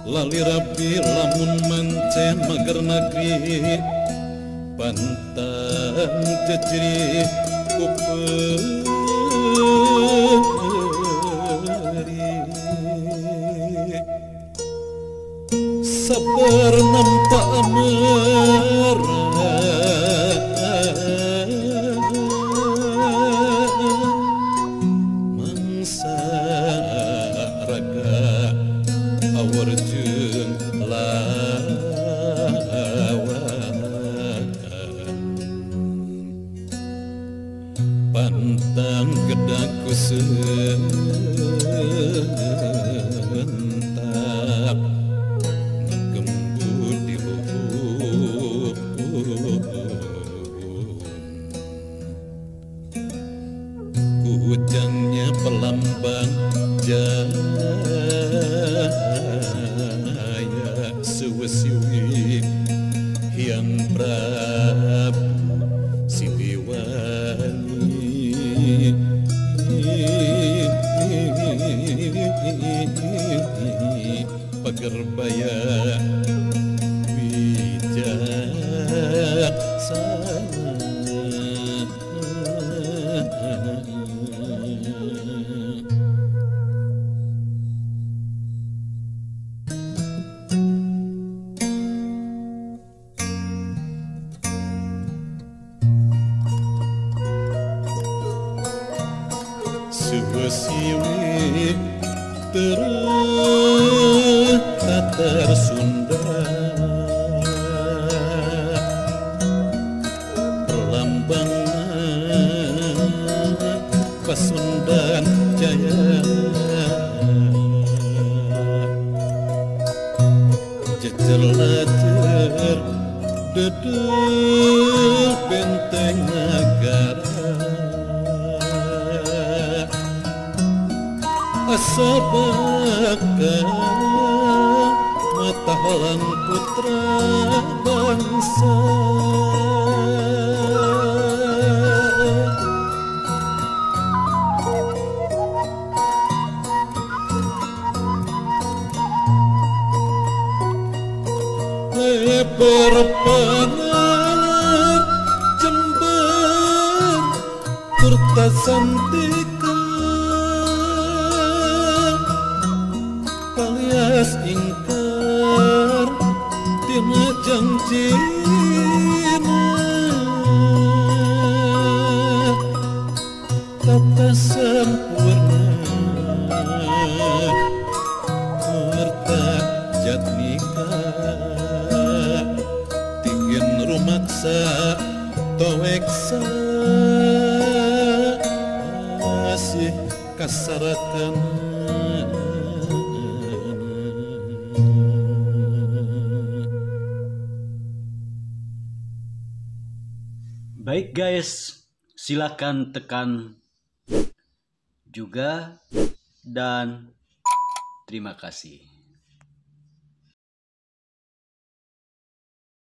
lali rapi lamun mancen mager negeri pantang jejeri kuperi sabar nampak merah mangsa raga awarjun lawan pantang gedaku sentak gembul di luhur hujannya pelambang jaya suwi yang Prabu Siliwangi Pagerbaya Siwi tersunda perlambangan Pasundan Jaya jejer-jejer dedel benteng negara asa bakal mata halang putra bangsa lebar panar Jember kurta santika alias ingkar tina janjina tata sempurna mertajat nikah tingin rumaksa toeksa masih kasarakan. Baik guys, silakan tekan juga dan terima kasih.